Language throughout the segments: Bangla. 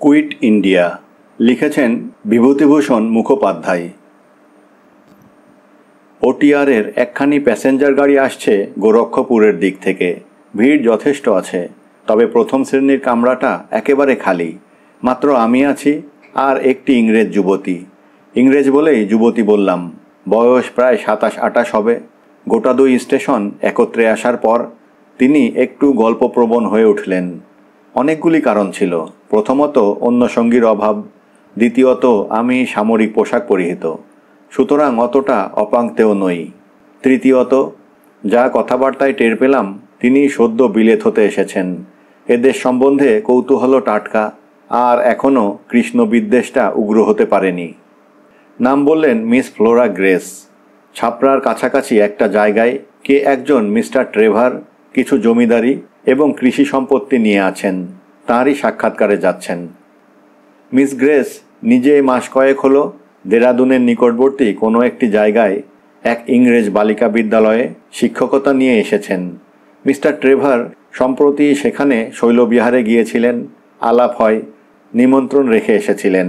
কুইট ইন্ডিয়া লিখেছেন বিভূতিভূষণ মুখোপাধ্যায়। ওটিআরের একখানি প্যাসেঞ্জার গাড়ি আসছে গোরক্ষপুরের দিক থেকে। ভিড় যথেষ্ট আছে, তবে প্রথম শ্রেণীর কামরাটা একেবারে খালি। মাত্র আমি আছি আর একটি ইংরেজ যুবতী। ইংরেজ বলেই যুবতী বললাম, বয়স প্রায় 27-28 হবে। গোটা 2 স্টেশন একত্রে আসার পর তিনি একটু গল্পপ্রবণ হয়ে উঠলেন। অনেকগুলি কারণ ছিল। প্রথমত অন্য সঙ্গীর অভাব, দ্বিতীয়ত আমি সামরিক পোশাক পরিহিত, সুতরাং অতটা অপাঙ্ক্তেও নই। তৃতীয়ত যা কথাবার্তায় টের পেলাম তিনি সদ্য বিলেত হতে এসেছেন। এদেশ সম্বন্ধে কৌতূহল টাটকা, আর এখনও কৃষ্ণ বিদ্বেষটা উগ্র হতে পারেনি। নাম বললেন মিস ফ্লোরা গ্রেস। ছাপড়ার কাছাকাছি একটা জায়গায় কে একজন মিস্টার ট্রেভার কিছু জমিদারি এবং কৃষি সম্পত্তি নিয়ে আছেন, তাঁরই সাক্ষাৎকারে যাচ্ছেন। মিস গ্রেস নিজে মাস কয়েক হলো দেরাদুনের নিকটবর্তী কোনো একটি জায়গায় এক ইংরেজ বালিকা বিদ্যালয়ে শিক্ষকতা নিয়ে এসেছেন। মিস্টার ট্রেভার সম্প্রতি সেখানে শৈলবিহারে গিয়েছিলেন, আলাপ হয়, নিমন্ত্রণ রেখে এসেছিলেন।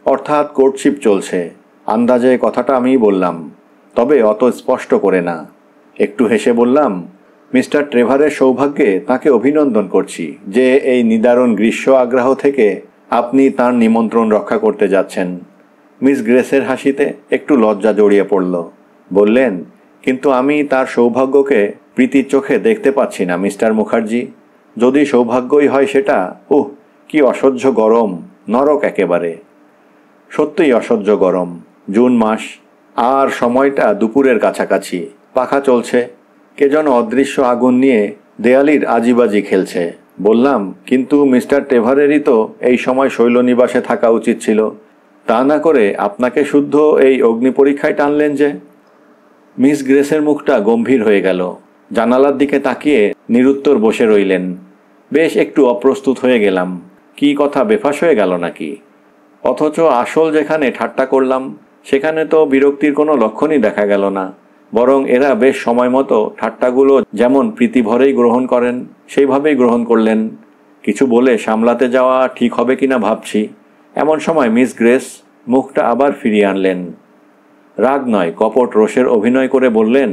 অর্থাৎ কোর্টশিপ চলছে। আন্দাজে কথাটা আমিই বললাম, তবে অত স্পষ্ট করে না। একটু হেসে বললাম, মিস্টার ট্রেভারের সৌভাগ্যে তাকে অভিনন্দন করছি যে এই নিদারুণ গ্রীষ্ম আগ্রহ থেকে আপনি তার নিমন্ত্রণ রক্ষা করতে যাচ্ছেন। মিস গ্রেসের হাসিতে একটু লজ্জা জড়িয়ে পড়ল। বললেন, কিন্তু আমি তার সৌভাগ্যকে প্রীতির চোখে দেখতে পাচ্ছি না মিস্টার মুখার্জি। যদি সৌভাগ্যই হয় সেটা, কি অসহ্য গরম, নরক একেবারে। সত্যিই অসহ্য গরম। জুন মাস, আর সময়টা দুপুরের কাছাকাছি। পাখা চলছে, কে যেন অদৃশ্য আগুন নিয়ে দেয়ালির আজিবাজি খেলছে। বললাম, কিন্তু মিস্টার ট্রেভারেরই তো এই সময় শৈলনিবাসে থাকা উচিত ছিল, তা না করে আপনাকে শুদ্ধ এই অগ্নি পরীক্ষায় টানলেন যে? মিস গ্রেসের মুখটা গম্ভীর হয়ে গেল। জানালার দিকে তাকিয়ে নিরুত্তর বসে রইলেন। বেশ একটু অপ্রস্তুত হয়ে গেলাম। কি কথা বেফাস হয়ে গেল নাকি? অথচ আসল যেখানে ঠাট্টা করলাম সেখানে তো বিরক্তির কোনো লক্ষণই দেখা গেল না। বরং এরা বেশ সময় মতো ঠাট্টাগুলো যেমন প্রীতিভরেই গ্রহণ করেন সেইভাবেই গ্রহণ করলেন। কিছু বলে সামলাতে যাওয়া ঠিক হবে কিনা ভাবছি, এমন সময় মিস গ্রেস মুখটা আবার ফিরিয়ে আনলেন। রাগ নয়, কপট রোষের অভিনয় করে বললেন,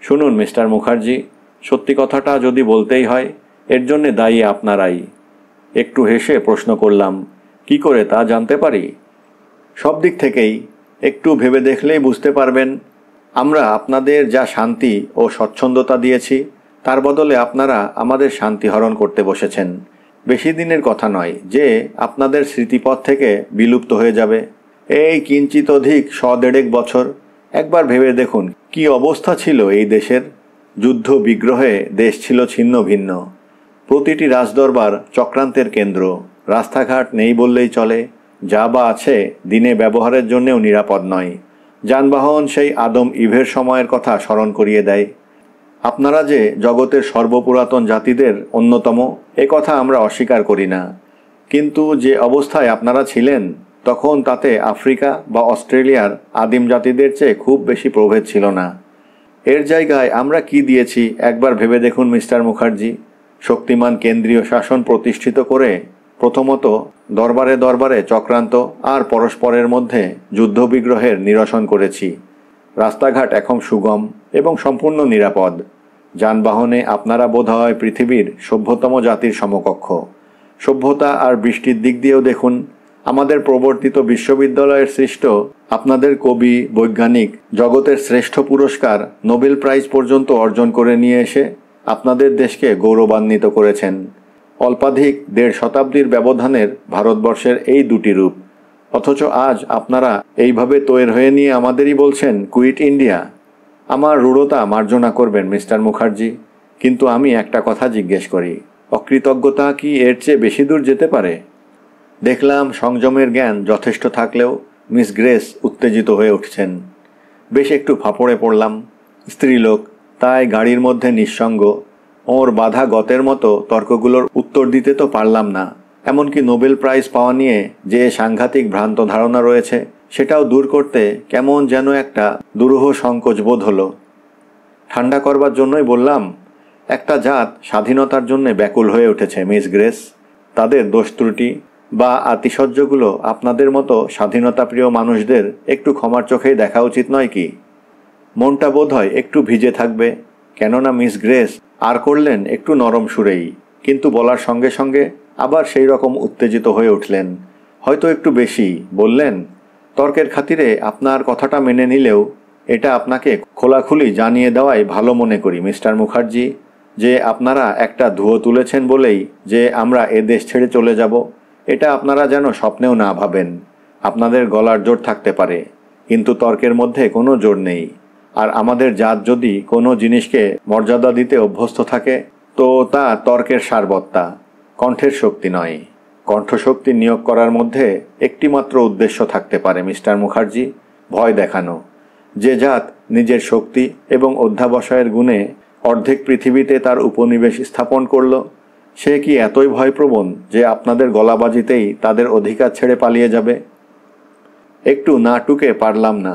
শুনুন মিস্টার মুখার্জি, সত্যি কথাটা যদি বলতেই হয় এর জন্যে দায়ী আপনারাই। একটু হেসে প্রশ্ন করলাম, কি করে তা জানতে পারি? সব দিক থেকেই। একটু ভেবে দেখলেই বুঝতে পারবেন। আমরা আপনাদের যা শান্তি ও স্বচ্ছন্দতা দিয়েছি তার বদলে আপনারা আমাদের শান্তি হরণ করতে বসেছেন। বেশি দিনের কথা নয় যে আপনাদের স্মৃতিপথ থেকে বিলুপ্ত হয়ে যাবে। এই কিঞ্চিত অধিক 100-150 বছর। একবার ভেবে দেখুন কি অবস্থা ছিল এই দেশের। যুদ্ধ বিগ্রহে দেশ ছিল ছিন্ন ভিন্ন। প্রতিটি রাজদরবার চক্রান্তের কেন্দ্র। রাস্তাঘাট নেই বললেই চলে, যা বা আছে দিনে ব্যবহারের জন্যেও নিরাপদ নয়। যানবাহন সেই আদম ইভের সময়ের কথা স্মরণ করিয়ে দেয়। আপনারা যে জগতের সর্বপুরাতন জাতিদের অন্যতম, এ কথা আমরা অস্বীকার করি না, কিন্তু যে অবস্থায় আপনারা ছিলেন তখন তাতে আফ্রিকা বা অস্ট্রেলিয়ার আদিম জাতিদের চেয়ে খুব বেশি প্রভেদ ছিল না। এর জায়গায় আমরা কি দিয়েছি একবার ভেবে দেখুন মিস্টার মুখার্জি। শক্তিমান কেন্দ্রীয় শাসন প্রতিষ্ঠিত করে প্রথমত দরবারে দরবারে চক্রান্ত আর পরস্পরের মধ্যে যুদ্ধবিগ্রহের নিরসন করেছি। রাস্তাঘাট এখন সুগম এবং সম্পূর্ণ নিরাপদ। যানবাহনে আপনারা বোধহয় পৃথিবীর সভ্যতম জাতির সমকক্ষ। সভ্যতা আর বৃষ্টির দিক দিয়েও দেখুন, আমাদের প্রবর্তিত বিশ্ববিদ্যালয়ের সৃষ্ট আপনাদের কবি, বৈজ্ঞানিক জগতের শ্রেষ্ঠ পুরস্কার নোবেল প্রাইজ পর্যন্ত অর্জন করে নিয়ে এসে আপনাদের দেশকে গৌরবান্বিত করেছেন। অল্পাধিক 1.5 শতাব্দীর ব্যবধানের ভারতবর্ষের এই দুটি রূপ। অথচ আজ আপনারা এইভাবে তৈরি হয়ে নিয়ে আমাদেরই বলছেন কুইট ইন্ডিয়া। আমার রূঢ়তা মার্জনা করবেন মিস্টার মুখার্জি, কিন্তু আমি একটা কথা জিজ্ঞেস করি, অকৃতজ্ঞতা কি এর চেয়ে বেশি দূর যেতে পারে? দেখলাম সংযমের জ্ঞান যথেষ্ট থাকলেও মিস গ্রেস উত্তেজিত হয়ে উঠছেন। বেশ একটু ফাঁপড়ে পড়লাম। স্ত্রীলোক, তাই গাড়ির মধ্যে নিঃসঙ্গ। ওর বাধা গতের মতো তর্কগুলোর উত্তর দিতে তো পারলাম না। এমনকি নোবেল প্রাইজ পাওয়া নিয়ে যে সাংঘাতিক ভ্রান্ত ধারণা রয়েছে সেটাও দূর করতে কেমন যেন একটা দুরূহ সংকোচ বোধ হলো। ঠান্ডা করবার জন্যই বললাম, একটা জাত স্বাধীনতার জন্য ব্যাকুল হয়ে উঠেছে মিস গ্রেস। তাদের দোষ ত্রুটি বা আতিশয্যগুলো আপনাদের মতো স্বাধীনতাপ্রিয় মানুষদের একটু ক্ষমার চোখেই দেখা উচিত নয় কি? মনটা বোধহয় একটু ভিজে থাকবে, কেননা মিস গ্রেস আর করলেন একটু নরম সুরেই, কিন্তু বলার সঙ্গে সঙ্গে আবার সেই রকম উত্তেজিত হয়ে উঠলেন, হয়তো একটু বেশি। বললেন, তর্কের খাতিরে আপনার কথাটা মেনে নিলেও এটা আপনাকে খোলাখুলি জানিয়ে দেওয়াই ভালো মনে করি মিস্টার মুখার্জি, যে আপনারা একটা ধুয়ো তুলেছেন বলেই যে আমরা এ দেশ ছেড়ে চলে যাব, এটা আপনারা যেন স্বপ্নেও না ভাবেন। আপনাদের গলার জোর থাকতে পারে, কিন্তু তর্কের মধ্যে কোনো জোর নেই। আর আমাদের জাত যদি কোনো জিনিসকে মর্যাদা দিতে অভ্যস্ত থাকে, তো তা তর্কের সারবত্তা, কণ্ঠের শক্তি নয়। কণ্ঠশক্তি নিয়োগ করার মধ্যে একটি মাত্র উদ্দেশ্য থাকতে পারে মিস্টার মুখার্জি, ভয় দেখানো। যে জাত নিজের শক্তি এবং অধ্যাবসায়ের গুণে অর্ধেক পৃথিবীতে তার উপনিবেশ স্থাপন করল, সে কি এতই ভয়প্রবণ যে আপনাদের গলাবাজিতেই তাদের অধিকার ছেড়ে পালিয়ে যাবে? একটু না টুকে পারলাম না,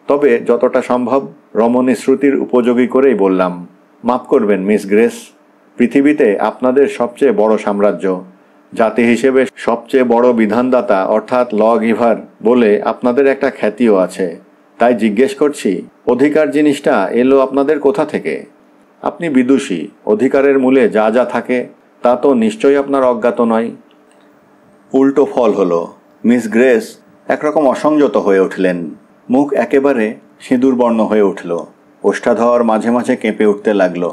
তবে যতটা সম্ভব রমণী শ্রুতির উপযোগী করেই বললাম, মাফ করবেন মিস গ্রেস, পৃথিবীতে আপনাদের সবচেয়ে বড় সাম্রাজ্য, জাতি হিসেবে সবচেয়ে বড় বিধানদাতা অর্থাৎ ল গিভার বলে আপনাদের একটা খ্যাতিও আছে। তাই জিজ্ঞেস করছি, অধিকার জিনিসটা এলো আপনাদের কোথা থেকে? আপনি বিদুষী, অধিকারের মূলে যা যা থাকে তা তো নিশ্চয়ই আপনার অজ্ঞাত নয়। উল্টো ফল হলো, মিস গ্রেস একরকম অসংযত হয়ে উঠলেন, মুখ একেবারে সিঁদুরবর্ণ হয়ে উঠল, ওষ্ঠাধর মাঝে মাঝে কেঁপে উঠতে লাগল।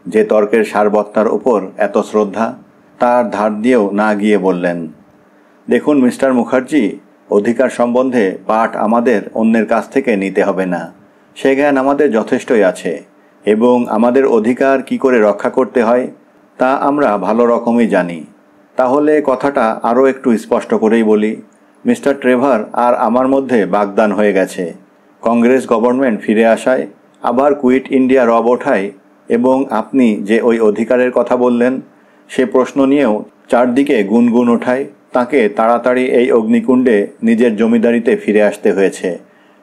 যে তর্কের সারবত্তার ওপর এত শ্রদ্ধা, তার ধার দিয়েও না গিয়ে বললেন, দেখুন মিস্টার মুখার্জি, অধিকার সম্বন্ধে পাঠ আমাদের অন্যের কাছ থেকে নিতে হবে না, সে জ্ঞান আমাদের যথেষ্টই আছে, এবং আমাদের অধিকার কি করে রক্ষা করতে হয় তা আমরা ভালো রকমই জানি। তাহলে কথাটা আরও একটু স্পষ্ট করেই বলি, মিস্টার ট্রেভার আর আমার মধ্যে বাগদান হয়ে গেছে। কংগ্রেস গভর্নমেন্ট ফিরে আসায়, আবার কুইট ইন্ডিয়া রব ওঠায়, এবং আপনি যে ওই অধিকারের কথা বললেন সে প্রশ্ন নিয়েও চারদিকে গুনগুন ওঠায় তাকে তাড়াতাড়ি এই অগ্নিকুণ্ডে নিজের জমিদারিতে ফিরে আসতে হয়েছে।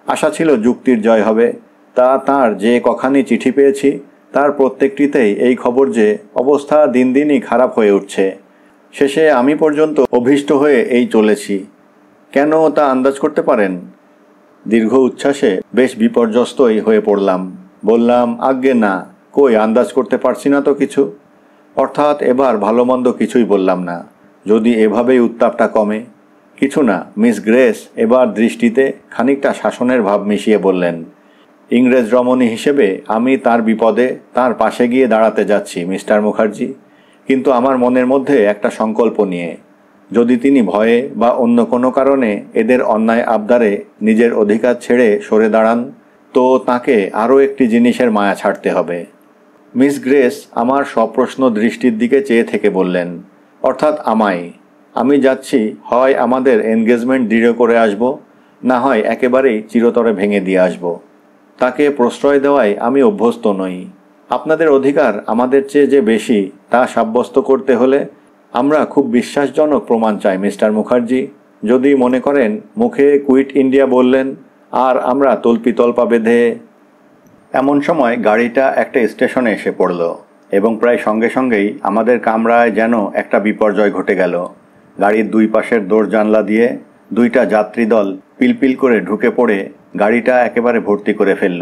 আশা ছিল যুক্তির জয় হবে, তা তার যে কখানি চিঠি পেয়েছি তার প্রত্যেকটিতেই এই খবর যে অবস্থা দিন দিনই খারাপ হয়ে উঠছে। শেষে আমি পর্যন্ত অভীষ্ট হয়ে এই চলেছি। কেন তা আন্দাজ করতে পারেন? দীর্ঘ উচ্ছ্বাসে বেশ বিপর্যস্তই হয়ে পড়লাম। বললাম, আজ্ঞে না, কই আন্দাজ করতে পারছি না তো কিছু। অর্থাৎ এবার ভালো মন্দ কিছুই বললাম না, যদি এভাবেই উত্তাপটা কমে। কিছু না। মিস গ্রেস এবার দৃষ্টিতে খানিকটা শাসনের ভাব মিশিয়ে বললেন, ইংরেজ রমণী হিসেবে আমি তার বিপদে তার পাশে গিয়ে দাঁড়াতে যাচ্ছি মিস্টার মুখার্জি, কিন্তু আমার মনের মধ্যে একটা সংকল্প নিয়ে, যদি তিনি ভয়ে বা অন্য কোনো কারণে এদের অন্যায় আবদারে নিজের অধিকার ছেড়ে সরে দাঁড়ান, তো তাকে আরও একটি জিনিসের মায়া ছাড়তে হবে। মিস গ্রেস আমার সপ্রশ্ন দৃষ্টির দিকে চেয়ে থেকে বললেন, অর্থাৎ আমায়। আমি যাচ্ছি, হয় আমাদের এনগেজমেন্ট দৃঢ় করে আসব, না হয় একেবারেই চিরতরে ভেঙে দিয়ে আসব। তাকে প্রশ্রয় দেওয়ায় আমি অভ্যস্ত নই। আপনাদের অধিকার আমাদের চেয়ে যে বেশি তা সাব্যস্ত করতে হলে আমরা খুব বিশ্বাসজনক প্রমাণ চাই মিস্টার মুখার্জি। যদি মনে করেন মুখে কুইট ইন্ডিয়া বললেন আর আমরা তল্পিতল্পা বেঁধে। এমন সময় গাড়িটা একটা স্টেশনে এসে পড়ল, এবং প্রায় সঙ্গে সঙ্গেই আমাদের কামরায় যেন একটা বিপর্যয় ঘটে গেল। গাড়ির দুই পাশের দোর জানলা দিয়ে দুইটা যাত্রীদল পিলপিল করে ঢুকে পড়ে গাড়িটা একেবারে ভর্তি করে ফেলল।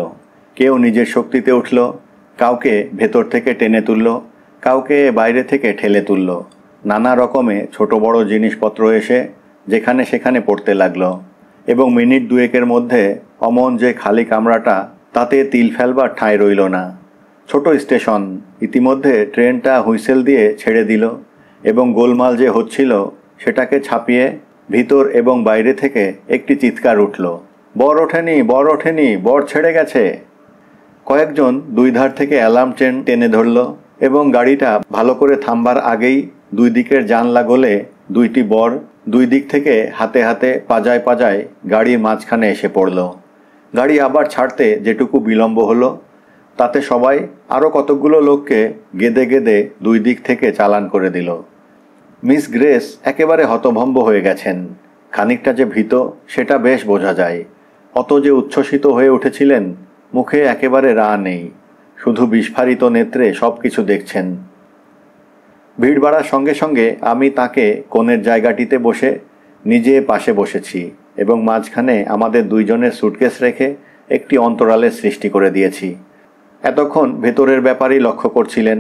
কেউ নিজের শক্তিতে উঠল, কাউকে ভেতর থেকে টেনে তুলল, কাউকে বাইরে থেকে ঠেলে তুলল। নানা রকমে ছোট বড় জিনিসপত্র এসে যেখানে সেখানে পড়তে লাগলো, এবং মিনিট দুয়েকের মধ্যে অমন যে খালি কামরাটা, তাতে তিল ফেলবার ঠাঁই রইল না। ছোট স্টেশন, ইতিমধ্যে ট্রেনটা হুইসেল দিয়ে ছেড়ে দিল, এবং গোলমাল যে হচ্ছিল সেটাকে ছাপিয়ে ভিতর এবং বাইরে থেকে একটি চিৎকার উঠল, বর ওঠেনি, বর ওঠেনি, বর ছেড়ে গেছে। কয়েকজন দুই ধার থেকে অ্যালার্ম চেন টেনে ধরল, এবং গাড়িটা ভালো করে থামবার আগেই দুই দিকের জানলা গলে দুইটি বর দুই দিক থেকে হাতে হাতে পাজায় পাজায় গাড়ির মাঝখানে এসে পড়ল। গাড়ি আবার ছাড়তে যেটুকু বিলম্ব হলো, তাতে সবাই আরও কতকগুলো লোককে গেদে গেদে দুই দিক থেকে চালান করে দিল। মিস গ্রেস একেবারে হতভম্ব হয়ে গেছেন। খানিকটা যে ভীত সেটা বেশ বোঝা যায়। অত যে উচ্ছ্বসিত হয়ে উঠেছিলেন, মুখে একেবারে রা নেই, শুধু বিস্ফারিত নেত্রে সব কিছু দেখছেন। ভিড় বাড়ার সঙ্গে সঙ্গে আমি তাকে কোণের জায়গাটিতে বসে নিজে পাশে বসেছি এবং মাঝখানে আমাদের দুইজনের সুটকেস রেখে একটি অন্তরালের সৃষ্টি করে দিয়েছি। এতক্ষণ ভেতরের ব্যাপারই লক্ষ্য করছিলেন।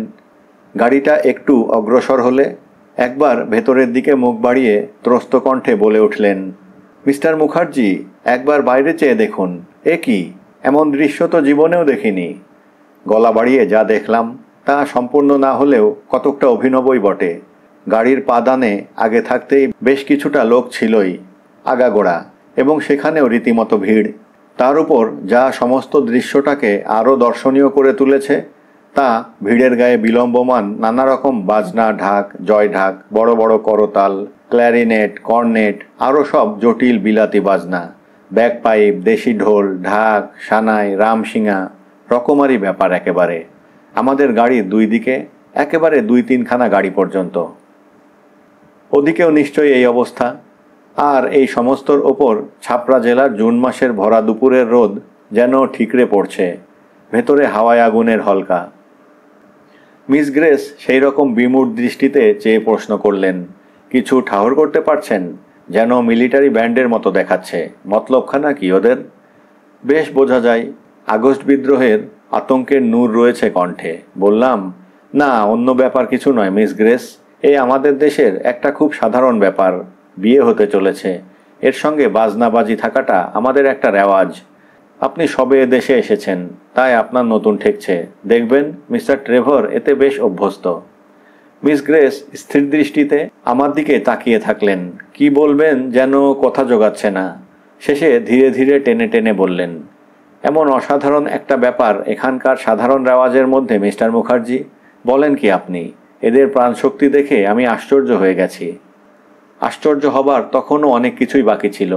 গাড়িটা একটু অগ্রসর হলে একবার ভেতরের দিকে মুখ বাড়িয়ে ত্রস্ত কণ্ঠে বলে উঠলেন, মিস্টার মুখার্জি, একবার বাইরে চেয়ে দেখুন। এ কি, এমন দৃশ্য তো জীবনেও দেখিনি। গলা বাড়িয়ে যা দেখলাম তা সম্পূর্ণ না হলেও কতকটা অভিনবই বটে। গাড়ির পাদানে আগে থাকতেই বেশ কিছুটা লোক ছিলই, আগাগোড়া, এবং সেখানেও রীতিমতো ভিড়। তার উপর যা সমস্ত দৃশ্যটাকে আরও দর্শনীয় করে তুলেছে তা ভিড়ের গায়ে বিলম্বমান নানা রকম বাজনা, ঢাক, জয় ঢাক, বড় বড় করতাল, ক্ল্যারিনেট, কর্নেট, আরও সব জটিল বিলাতি বাজনা, ব্যাকপাইপ, দেশি ঢোল, ঢাক, সানাই, রামসিঙা, রকমারি ব্যাপার একেবারে। আমাদের গাড়ির দুই দিকে একেবারে 2-3খানা গাড়ি পর্যন্ত। ওদিকেও নিশ্চয়ই এই অবস্থা। আর এই সমস্তর ওপর ছাপড়া জেলার জুন মাসের ভরা দুপুরের রোদ যেন ঠিকরে পড়ছে, ভেতরে হাওয়ায় আগুনের হলকা। মিস গ্রেস সেই রকম বিমূঢ় দৃষ্টিতে চেয়ে প্রশ্ন করলেন, কিছু ঠাহর করতে পারছেন? যেন মিলিটারি ব্যান্ডের মতো দেখাচ্ছে। মতলবখানা কি ওদের? বেশ বোঝা যায় আগস্ট বিদ্রোহের আতঙ্কের নূর রয়েছে কণ্ঠে। বললাম, না, অন্য ব্যাপার কিছু নয় মিস গ্রেস। এই আমাদের দেশের একটা খুব সাধারণ ব্যাপার, বিয়ে হতে চলেছে। এর সঙ্গে বাজনাবাজি থাকাটা আমাদের একটা রেওয়াজ। আপনি সবে দেশে এসেছেন, তাই আপনার নতুন ঠেকছে। দেখবেন মিস্টার ট্রেভর এতে বেশ অভ্যস্ত। মিস গ্রেস স্থির দৃষ্টিতে আমার দিকে তাকিয়ে থাকলেন। কি বলবেন যেন কথা জোগাচ্ছে না। শেষে ধীরে ধীরে টেনে টেনে বললেন, এমন অসাধারণ একটা ব্যাপার এখানকার সাধারণ রেওয়াজের মধ্যে মিস্টার মুখার্জি। বলেন কি আপনি? এদের প্রাণশক্তি দেখে আমি আশ্চর্য হয়ে গেছি। আশ্চর্য হবার তখনও অনেক কিছুই বাকি ছিল,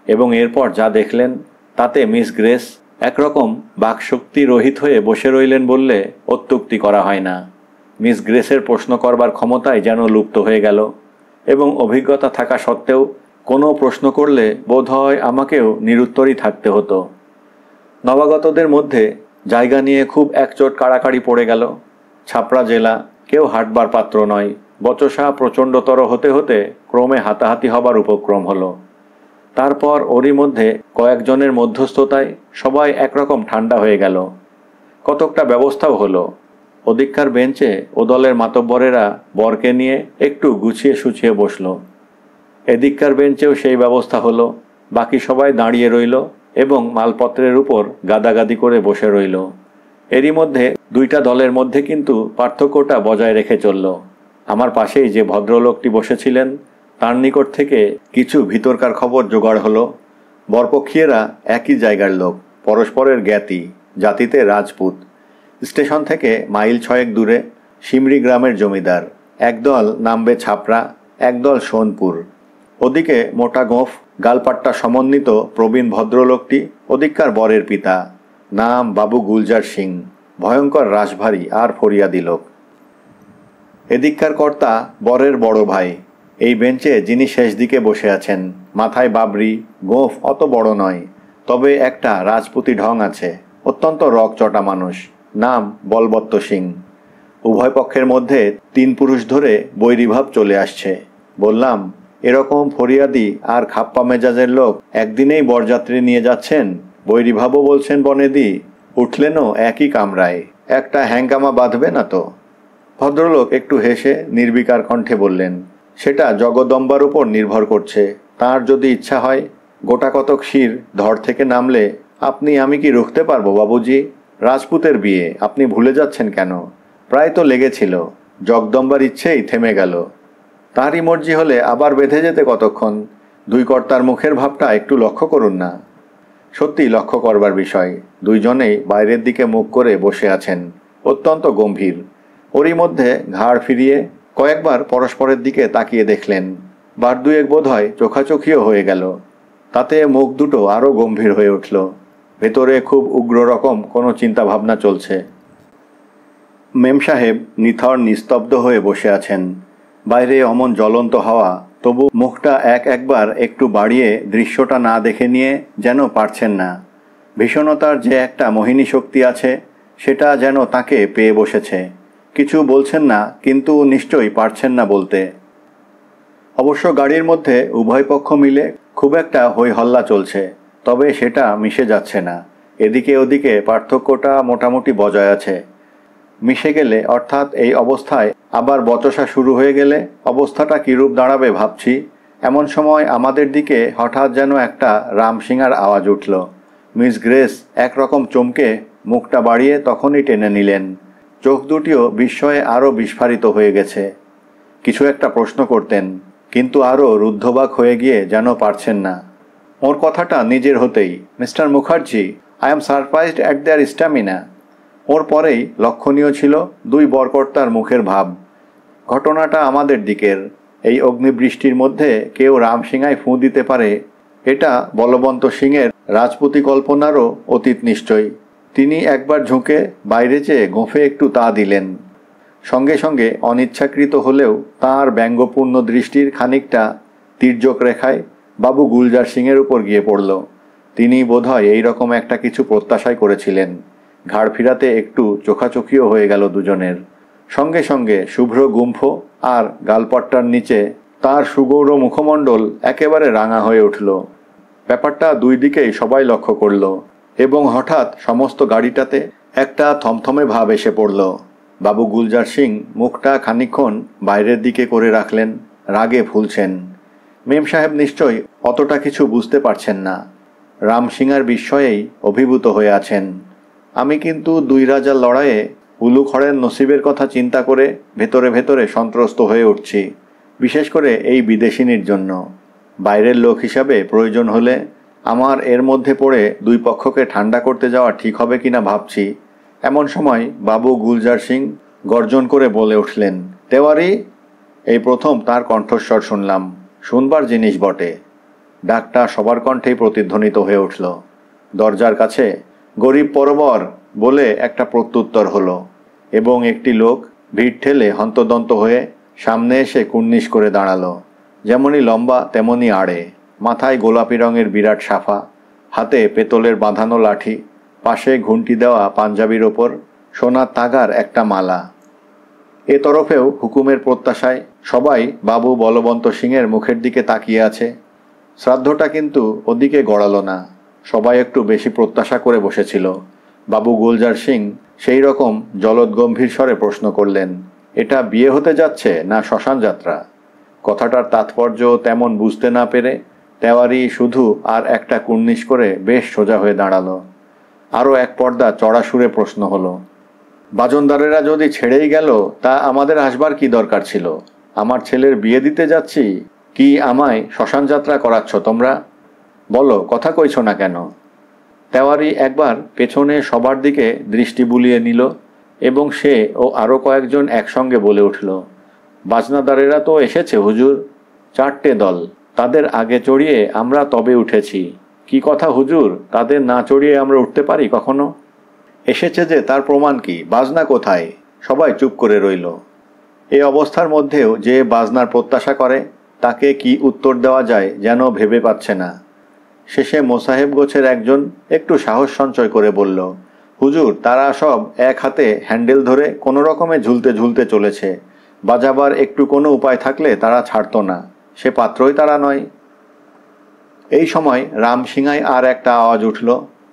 এবং এরপর যা দেখলেন তাতে মিস গ্রেস একরকম বাকশক্তি রহিত হয়ে বসে রইলেন বললে অত্যুক্তি করা হয় না। মিস গ্রেসের প্রশ্ন করবার ক্ষমতাই যেন লুপ্ত হয়ে গেল, এবং অভিজ্ঞতা থাকা সত্ত্বেও কোনো প্রশ্ন করলে বোধহয় আমাকেও নিরুত্তরই থাকতে হতো। নবাগতদের মধ্যে জায়গা নিয়ে খুব একচোট কাড়াকাড়ি পড়ে গেল। ছাপড়া জেলা, কেউ হাঁটবার পাত্র নয়। বচসা প্রচণ্ডতর হতে হতে ক্রমে হাতাহাতি হবার উপক্রম হলো। তারপর ওরই মধ্যে কয়েকজনের মধ্যস্থতায় সবাই একরকম ঠান্ডা হয়ে গেল। কতকটা ব্যবস্থাও হলো। ওদিককার বেঞ্চে ও দলের মাতব্বরেরা বরকে নিয়ে একটু গুছিয়ে সুছিয়ে বসল। এদিককার বেঞ্চেও সেই ব্যবস্থা হলো। বাকি সবাই দাঁড়িয়ে রইল এবং মালপত্রের উপর গাদাগাদি করে বসে রইল। এরই মধ্যে দুইটা দলের মধ্যে কিন্তু পার্থক্যটা বজায় রেখে চলল। আমার পাশেই যে ভদ্রলোকটি বসেছিলেন তার নিকট থেকে কিছু ভিতরকার খবর জোগাড় হলো। বরপক্ষীয়রা একই জায়গার লোক, পরস্পরের জ্ঞাতি, জাতিতে রাজপুত। স্টেশন থেকে মাইল 6 দূরে সিমরি গ্রামের জমিদার। একদল নামবে ছাপড়া, একদল সোনপুর। ওদিকে মোটা গোঁফ, গালপাট্টা সমন্বিত প্রবীণ ভদ্রলোকটি ওদিককার বরের পিতা, নাম বাবু গুলজার সিং, ভয়ঙ্কর রাশভারী আর ফরিয়াদি লোক। এদিককার কর্তা বরের বড় ভাই। এই বেঞ্চে যিনি শেষ দিকে বসে আছেন, মাথায় বাবরি, গোঁফ অত বড় নয়, তবে একটা রাজপুতি ঢং আছে। অত্যন্ত রকচটা মানুষ, নাম বলবত্ত সিং। উভয় পক্ষের মধ্যে 3 পুরুষ ধরে বৈরীভাব চলে আসছে। বললাম, এরকম ফরিয়াদি আর খাপ্পা মেজাজের লোক একদিনেই বরযাত্রী নিয়ে যাচ্ছেন, বৈরীভাবও বলছেন বনেদি, উঠলেনও একই কামরায়, একটা হ্যাঙ্গামা বাঁধবে না তো? ভদ্রলোক একটু হেসে নির্বিকার কণ্ঠে বললেন, সেটা জগদম্বার উপর নির্ভর করছে। তার যদি ইচ্ছা হয়, গোটা কতক শির ধড় থেকে নামলে আপনি আমি কি রুখতে পারবো বাবুজি? রাজপুতের বিয়ে আপনি ভুলে যাচ্ছেন কেন? প্রায় তো লেগেছিল, জগদম্বার ইচ্ছেই থেমে গেল। তারই মর্জি হলে আবার বেঁধে যেতে কতক্ষণ? দুই কর্তার মুখের ভাবটা একটু লক্ষ্য করুন না। সত্যি লক্ষ্য করবার বিষয়। দুইজনেই বাইরের দিকে মুখ করে বসে আছেন, অত্যন্ত গম্ভীর। ওরই মধ্যে ঘাড় ফিরিয়ে কয়েকবার পরস্পরের দিকে তাকিয়ে দেখলেন। বার দুয়েক বোধ হয় চোখাচোখিও হয়ে গেল। তাতে মুখ দুটো আরও গম্ভীর হয়ে উঠল। ভেতরে খুব উগ্র রকম কোনো চিন্তাভাবনা চলছে। মেম সাহেব নিথর নিস্তব্ধ হয়ে বসে আছেন। বাইরে অমন জ্বলন্ত হাওয়া, তবু মুখটা একবার একটু বাড়িয়ে দৃশ্যটা না দেখে নিয়ে যেন পারছেন না। ভীষণতার যে একটা মোহিনী শক্তি আছে, সেটা যেন তাকে পেয়ে বসেছে। কিছু বলছেন না, কিন্তু নিশ্চয়ই পারছেন না বলতে। অবশ্য গাড়ির মধ্যে উভয় পক্ষ মিলে খুব একটা হই হল্লা চলছে, তবে সেটা মিশে যাচ্ছে না। এদিকে ওদিকে পার্থক্যটা মোটামুটি বজায় আছে। মিশে গেলে, অর্থাৎ এই অবস্থায় আবার বচসা শুরু হয়ে গেলে অবস্থাটা কীরূপ দাঁড়াবে ভাবছি। এমন সময় আমাদের দিকে হঠাৎ যেন একটা রামসিঙার আওয়াজ উঠল। মিস গ্রেস একরকম চমকে মুখটা বাড়িয়ে তখনই টেনে নিলেন। চোখ দুটিও বিস্ময়ে আরও বিস্ফারিত হয়ে গেছে। কিছু একটা প্রশ্ন করতেন, কিন্তু আরও রুদ্ধবাক হয়ে গিয়ে যেন পারছেন না। ওর কথাটা নিজের হতেই, mister Mukherjee, I am surprised at their stamina. ওর পরেই লক্ষণীয় ছিল দুই বরকর্তার মুখের ভাব। ঘটনাটা আমাদের দিকের। এই অগ্নিবৃষ্টির মধ্যে কেউ রামসিঙায় ফুঁ দিতে পারে, এটা বলবন্ত সিংয়ের রাজপুতি কল্পনারও অতীত নিশ্চয়ই। তিনি একবার ঝুঁকে বাইরে চেয়ে গোঁফে একটু তা দিলেন। সঙ্গে সঙ্গে অনিচ্ছাকৃত হলেও তাঁর ব্যঙ্গপূর্ণ দৃষ্টির খানিকটা তির্যক রেখায় বাবু গুলজার সিংয়ের উপর গিয়ে পড়ল। তিনি বোধহয় এই রকম একটা কিছু প্রত্যাশাই করেছিলেন। ঘাড় ফিরাতে একটু চোখাচোখিও হয়ে গেল দুজনের। সঙ্গে সঙ্গে শুভ্র গুম্ফ আর গালপট্টার নিচে তার সুগৌর মুখমণ্ডল একেবারে রাঙা হয়ে উঠল। ব্যাপারটা দুই দিকেই সবাই লক্ষ্য করল, এবং হঠাৎ সমস্ত গাড়িটাতে একটা থমথমে ভাব এসে পড়ল। বাবু গুলজার সিং মুখটা খানিকক্ষণ বাইরের দিকে করে রাখলেন, রাগে ফুলছেন। মেম সাহেব নিশ্চয়ই অতটা কিছু বুঝতে পারছেন না, রামসিঙার বিস্ময়েই অভিভূত হয়ে আছেন। আমি কিন্তু দুই রাজার লড়াইয়ে উলুখড়ের নসিবের কথা চিন্তা করে ভেতরে ভেতরে সন্ত্রস্ত হয়ে উঠছি, বিশেষ করে এই বিদেশিনীর জন্য। বাইরের লোক হিসাবে প্রয়োজন হলে আমার এর মধ্যে পড়ে দুই পক্ষকে ঠান্ডা করতে যাওয়া ঠিক হবে কিনা ভাবছি। এমন সময় বাবু গুলজার সিং গর্জন করে বলে উঠলেন, তেওয়ারি! এই প্রথম তার কণ্ঠস্বর শুনলাম। শুনবার জিনিস বটে। ডাকটা সবার কণ্ঠেই প্রতিধ্বনিত হয়ে উঠল। দরজার কাছে গরিব পরবর বলে একটা প্রত্যুত্তর হলো, এবং একটি লোক ভিড় ঠেলে হন্তদন্ত হয়ে সামনে এসে কুর্নিশ করে দাঁড়ালো। যেমনই লম্বা তেমনই আড়ে, মাথায় গোলাপি রঙের বিরাট সাফা, হাতে পেতলের বাঁধানো লাঠি, পাশে ঘুঁটি দেওয়া পাঞ্জাবির ওপর সোনার তাগার একটা মালা। এ তরফেও হুকুমের প্রত্যাশায় সবাই বাবু বলবন্ত সিংয়ের মুখের দিকে তাকিয়ে আছে। শ্রাদ্ধটা কিন্তু ওদিকে গড়ালো না। সবাই একটু বেশি প্রত্যাশা করে বসেছিল। বাবু গুলজার সিং সেই রকম জলদগম্ভীর স্বরে প্রশ্ন করলেন, এটা বিয়ে হতে যাচ্ছে না শ্মশান যাত্রা? কথাটার তাৎপর্য তেমন বুঝতে না পেরে তেওয়ারি শুধু আর একটা কুর্নিশ করে বেশ সোজা হয়ে দাঁড়ালো। আরও এক পর্দা চড়া সুরে প্রশ্ন হলো, বাজনদারেরা যদি ছেড়েই গেল তা আমাদের আসবার কি দরকার ছিল? আমার ছেলের বিয়ে দিতে যাচ্ছি, কি আমায় শ্মশান যাত্রা করাচ্ছ তোমরা? বলো, কথা কইছ না কেন? তেওয়ারি একবার পেছনে সবার দিকে দৃষ্টি বুলিয়ে নিল, এবং সে ও আরও কয়েকজন একসঙ্গে বলে উঠল, বাজনাদারেরা তো এসেছে হুজুর, 4টে দল। তাদের আগে চড়িয়ে আমরা তবে উঠেছি। কি কথা হুজুর, তাদের না চড়িয়ে আমরা উঠতে পারি কখনো? এসেছে যে তার প্রমাণ কি? বাজনা কোথায়? সবাই চুপ করে রইল। এই অবস্থার মধ্যেও যে বাজনার প্রত্যাশা করে তাকে কি উত্তর দেওয়া যায় যেন ভেবে পাচ্ছে না। শেষে মোসাহেব গোছের একজন একটু সাহস সঞ্চয় করে বলল, হুজুর, তারা সব এক হাতে হ্যান্ডেল ধরে কোনো রকমে ঝুলতে ঝুলতে চলেছে। বাজাবার একটু কোনো উপায় থাকলে তারা ছাড়ত না। সে পাত্রই তারা নয়। এই সময় রামসিঙায় আর একটা আওয়াজ উঠল,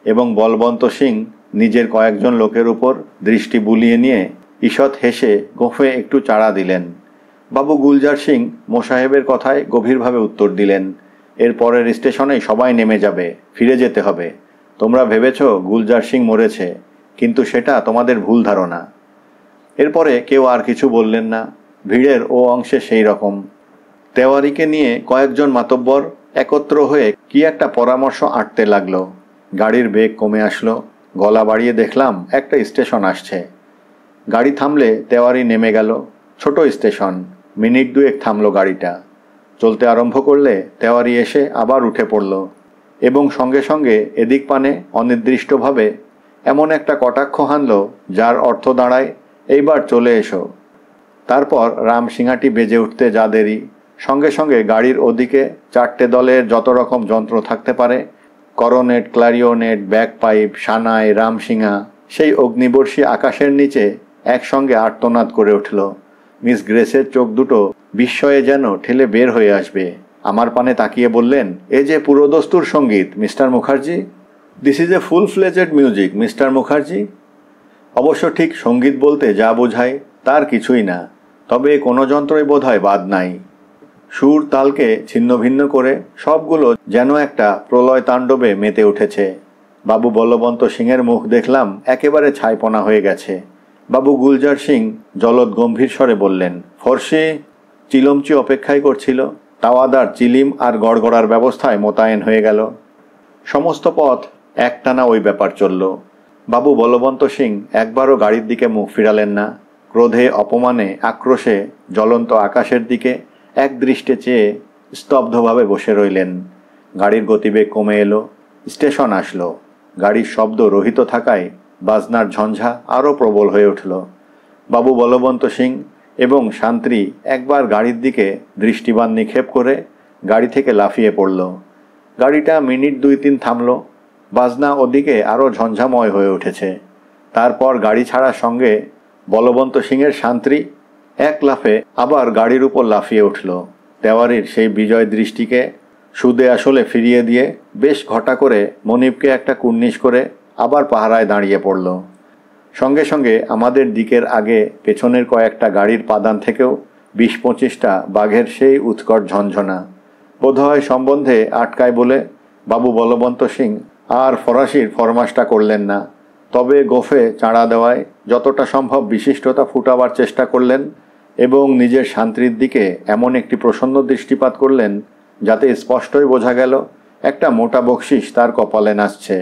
এবং বলবন্ত সিং নিজের কয়েকজন লোকের উপর দৃষ্টি বুলিয়ে নিয়ে ঈষৎ হেসে গোঁফে একটু চাড়া দিলেন। বাবু গুলজার সিং মোসাহেবের কথায় গভীরভাবে উত্তর দিলেন, এর পরের স্টেশনেই সবাই নেমে যাবে, ফিরে যেতে হবে। তোমরা ভেবেছ গুলজার সিং মরেছে, কিন্তু সেটা তোমাদের ভুল ধারণা। এরপরে কেউ আর কিছু বললেন না। ভিড়ের ও অংশে সেই রকম। তেওয়ারিকে নিয়ে কয়েকজন মাতব্বর একত্র হয়ে কি একটা পরামর্শ আঁটতে লাগলো। গাড়ির বেগ কমে আসলো। গলা বাড়িয়ে দেখলাম একটা স্টেশন আসছে। গাড়ি থামলে তেওয়ারি নেমে গেল। ছোট স্টেশন, মিনিট দুয়েক থামলো গাড়িটা। চলতে আরম্ভ করলে তেওয়ারি এসে আবার উঠে পড়ল, এবং সঙ্গে সঙ্গে এদিক পানে অনির্দিষ্টভাবে এমন একটা কটাক্ষ হানল যার অর্থ দাঁড়ায়, এইবার চলে এসো। তারপর রামসিঙাটি বেজে উঠতে যা দেরি, সঙ্গে সঙ্গে গাড়ির ওদিকে 4টে দলের যত রকম যন্ত্র থাকতে পারে, করনেট, ক্লারিওনেট, ব্যাকপাইপ, সানাই, রামসিঙা, সেই অগ্নিবর্ষী আকাশের নিচে একসঙ্গে আর্তনাদ করে উঠল। মিস গ্রেসের চোখ দুটো বিস্ময়ে যেন ঠেলে বের হয়ে আসবে। আমার পানে তাকিয়ে বললেন, এ যে পুরোদস্তুর সঙ্গীত mister Mukherjee. This is a full fledged music mister Mukherjee. অবশ্য ঠিক সঙ্গীত বলতে যা বোঝায় তার কিছুই না, তবে কোনো যন্ত্রই বোধহয় বাদ নাই। সুর তালকে ছিন্ন ভিন্ন করে সবগুলো যেন একটা প্রলয় তাণ্ডবে মেতে উঠেছে। বাবু বলবন্ত সিংয়ের মুখ দেখলাম একেবারে ছাইপনা হয়ে গেছে। বাবু গুলজার সিং জলদ গম্ভীর স্বরে বললেন, ফর্সি। চিলমচি অপেক্ষাই করছিল। তাওয়াদার চিলিম আর গড়গড়ার ব্যবস্থায় মোতায়েন হয়ে গেল। সমস্ত পথ একটানা ওই ব্যাপার চলল। বাবু বলবন্ত সিং একবারও গাড়ির দিকে মুখ ফিরালেন না। ক্রোধে, অপমানে, আক্রোশে জ্বলন্ত আকাশের দিকে এক দৃষ্টে চেয়ে স্তব্ধভাবে বসে রইলেন। গাড়ির গতিবেগ কমে এলো। স্টেশন আসলো। গাড়ির শব্দ রহিত থাকায় বাজনার ঝঞ্ঝা আরও প্রবল হয়ে উঠল। বাবু বলবন্ত সিং এবং শান্ত্রী একবার গাড়ির দিকে দৃষ্টিবান নিক্ষেপ করে গাড়ি থেকে লাফিয়ে পড়ল। গাড়িটা মিনিট 2-3 থামল। বাজনা ওদিকে আরও ঝঞ্ঝাময় হয়ে উঠেছে। তারপর গাড়ি ছাড়ার সঙ্গে বলবন্ত সিংয়ের শান্ত্রী এক লাফে আবার গাড়ির উপর লাফিয়ে উঠল। তেওয়ারির সেই বিজয় দৃষ্টিকে সুদে আসলে ফিরিয়ে দিয়ে বেশ ঘটা করে মনিবকে একটা কুর্নিশ করে আবার পাহারায় দাঁড়িয়ে পড়ল। সঙ্গে সঙ্গে আমাদের দিকের আগে পেছনের কয়েকটা গাড়ির পাদান থেকেও 20-25টা বাঘের সেই উৎকট ঝনঝনা। বোধহয় সম্বন্ধে আটকায় বলে বাবু বলবন্ত সিং আর ফরাসির ফরমাসটা করলেন না, তবে গোফে চাঁড়া দেওয়ায় যতটা সম্ভব বিশিষ্টতা ফুটাবার চেষ্টা করলেন এবং নিজের শান্তির দিকে এমন একটি প্রসন্ন দৃষ্টিপাত করলেন যাতে স্পষ্টই বোঝা গেল একটা মোটা বকশিস তার কপালে নাচছে।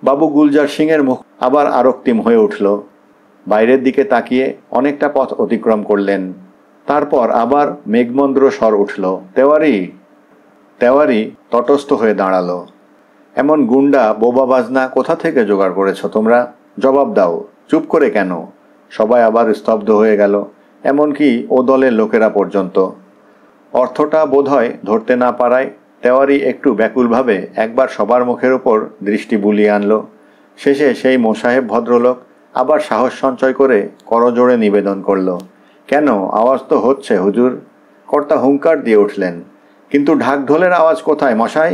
বাবু গুলজার সিংয়ের মুখ আবার আরক্তিম হয়ে উঠল। বাইরের দিকে তাকিয়ে অনেকটা পথ অতিক্রম করলেন। তারপর আবার মেঘমন্দ্র স্বর উঠল, তেওয়ারি। তেওয়ারি তটস্থ হয়ে দাঁড়ালো। এমন গুন্ডা বোবা বাজনা কোথা থেকে জোগাড় করেছ তোমরা? জবাব দাও। চুপ করে কেন? সবাই আবার স্তব্ধ হয়ে গেল, এমনকি ও দলের লোকেরা পর্যন্ত। অর্থটা বোধহয় ধরতে না পারায় তেওয়ারি একটু ব্যাকুলভাবে একবার সবার মুখের ওপর দৃষ্টি বুলিয়ে আনল। শেষে সেই মোসাহেব ভদ্রলোক আবার সাহস সঞ্চয় করে করজোড়ে নিবেদন করল, কেন, আওয়াজ তো হচ্ছে হুজুর। কর্তা হুঙ্কার দিয়ে উঠলেন, কিন্তু ঢাক ঢোলের আওয়াজ কোথায় মশাই?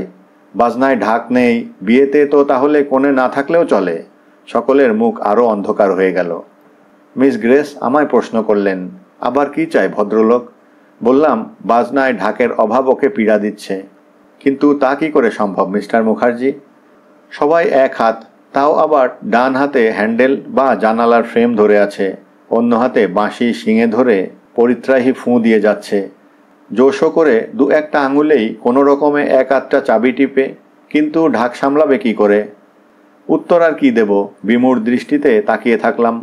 বাজনায় ঢাক নেই, বিয়েতে তো তাহলে কোণে না থাকলেও চলে। সকলের মুখ আরও অন্ধকার হয়ে গেল। মিস গ্রেস আমায় প্রশ্ন করলেন, আবার কি চাই ভদ্রলোক? বললাম, বাজনায় ঢাকের অভাব ওকে পীড়া দিচ্ছে। কিন্তু তা কি করে সম্ভব মিস্টার মুখার্জি? সবাই এক হাত, তাও আবার ডান হাতে হ্যান্ডেল বা জানালার ফ্রেম ধরে আছে, অন্য হাতে বাঁশি শিঙে ধরে পরিত্রাহী ফুঁ দিয়ে যাচ্ছে। জোশো করে 2-1টা আঙুলেই কোনো রকমে এক আধটা চাবি টিপে, কিন্তু ঢাক সামলাবে কি করে? উত্তর আর কি দেব? বিমূঢ় দৃষ্টিতে তাকিয়ে থাকলাম।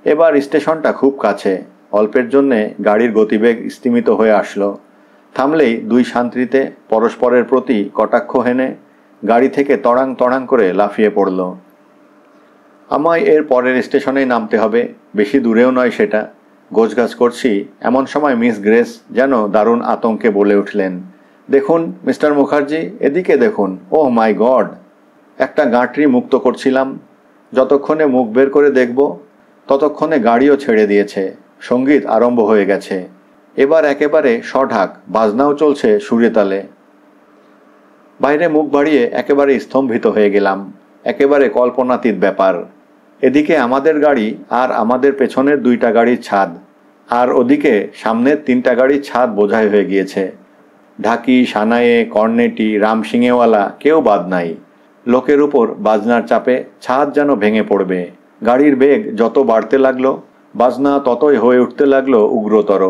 এবার স্টেশনটা খুব কাছে। অল্পের জন্যে গাড়ির গতিবেগ স্তিমিত হয়ে আসলো। থামলেই দুই শান্তিতে পরস্পরের প্রতি কটাক্ষ হেনে গাড়ি থেকে তড়াং তড়াং করে লাফিয়ে পড়ল। আমায় এর পরের স্টেশনেই নামতে হবে, বেশি দূরেও নয় সেটা। গোছগাছ করছি এমন সময় মিস গ্রেস যেন দারুণ আতঙ্কে বলে উঠলেন, দেখুন মিস্টার মুখার্জি, এদিকে দেখুন। ওহ মাই গড! একটা গাঁটরি মুক্ত করছিলাম। যতক্ষণে মুখ বের করে দেখব ততক্ষণে গাড়িও ছেড়ে দিয়েছে। সঙ্গীত আরম্ভ হয়ে গেছে। এবার একেবারে সঢাক, বাজনাও চলছে সুরে তালে। বাইরে মুখ বাড়িয়ে একেবারে স্তম্ভিত হয়ে গেলাম। একেবারে কল্পনাতীত ব্যাপার। এদিকে আমাদের গাড়ি আর আমাদের পেছনের 2টা গাড়ির ছাদ, আর ওদিকে সামনের 3টা গাড়ির ছাদ বোঝাই হয়ে গিয়েছে। ঢাকি, সানায়ে, কর্নেটি, রামসিংহেওয়ালা কেউ বাদ নাই। লোকের উপর বাজনার চাপে ছাদ যেন ভেঙে পড়বে। গাড়ির বেগ যত বাড়তে লাগলো বাজনা ততই হয়ে উঠতে লাগলো উগ্রতর।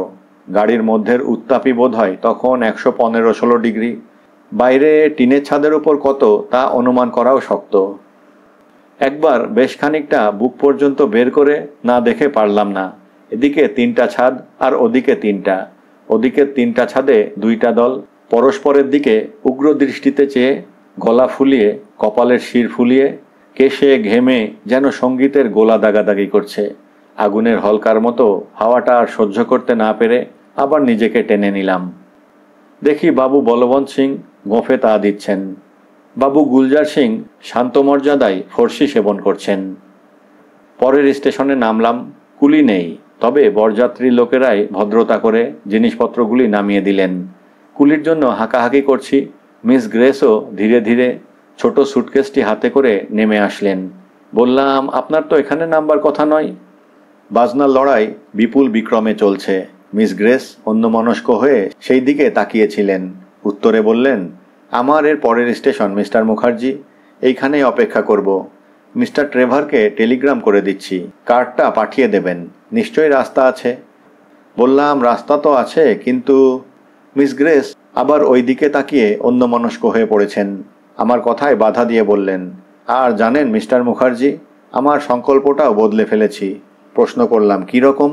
গাড়ির মধ্যের উত্তাপই বোধ হয় তখন 115-16 ডিগ্রি। বাইরে টিনের ছাদের উপর কত তা অনুমান করাও শক্ত। একবার বেশ খানিকটা বুক পর্যন্ত বের করে না দেখে পারলাম না। এদিকে 3টা ছাদ আর ওদিকে 3টা। ওদিকের 3টা ছাদে 2টা দল পরস্পরের দিকে উগ্র দৃষ্টিতে চেয়ে, গলা ফুলিয়ে, কপালের শির ফুলিয়ে, কেশে ঘেমে যেন সঙ্গীতের গোলা দাগাদাগি করছে। আগুনের হলকার মতো হাওয়াটা আর সহ্য করতে না পেরে আবার নিজেকে টেনে নিলাম। দেখি বাবু বলবন্ত সিং গোঁফে তা দিচ্ছেন। বাবু গুলজার সিং শান্ত মর্যাদায় ফর্সি সেবন করছেন। পরের স্টেশনে নামলাম। কুলি নেই, তবে বরযাত্রী লোকেরাই ভদ্রতা করে জিনিসপত্রগুলি নামিয়ে দিলেন। কুলির জন্য হাঁকাহাঁকি করছি। মিস গ্রেসও ধীরে ধীরে ছোট সুটকেসটি হাতে করে নেমে আসলেন। বললাম, আপনার তো এখানে নামবার কথা নয়। বাজনার লড়াই বিপুল বিক্রমে চলছে। মিস গ্রেস অন্যমনস্ক হয়ে সেই দিকে তাকিয়েছিলেন। উত্তরে বললেন, আমার এর পরের স্টেশন মিস্টার মুখার্জি, এইখানেই অপেক্ষা করব। মিস্টার ট্রেভারকে টেলিগ্রাম করে দিচ্ছি, কার্ডটা পাঠিয়ে দেবেন। নিশ্চয়ই রাস্তা আছে। বললাম, রাস্তা তো আছে, কিন্তু মিস গ্রেস আবার ওই দিকে তাকিয়ে অন্যমনস্ক হয়ে পড়েছেন। আমার কথায় বাধা দিয়ে বললেন, আর জানেন মিস্টার মুখার্জি, আমার সংকল্পটাও বদলে ফেলেছি। প্রশ্ন করলাম, কী রকম?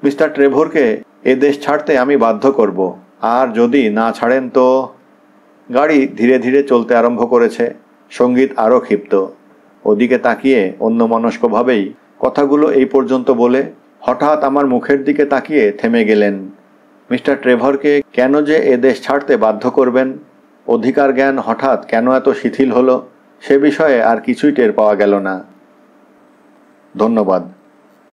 মিস্টার ট্রেভরকে এ দেশ ছাড়তে আমি বাধ্য করব, আর যদি না ছাড়েন তো। গাড়ি ধীরে ধীরে চলতে আরম্ভ করেছে। সঙ্গীত আরও ক্ষিপ্ত। ওদিকে তাকিয়ে অন্যমনস্কভাবেই কথাগুলো এই পর্যন্ত বলে হঠাৎ আমার মুখের দিকে তাকিয়ে থেমে গেলেন। মিস্টার ট্রেভরকে কেন যে এ দেশ ছাড়তে বাধ্য করবেন, অধিকার জ্ঞান হঠাৎ কেন এত শিথিল হলো, সে বিষয়ে আর কিছুই টের পাওয়া গেল না। ধন্যবাদ।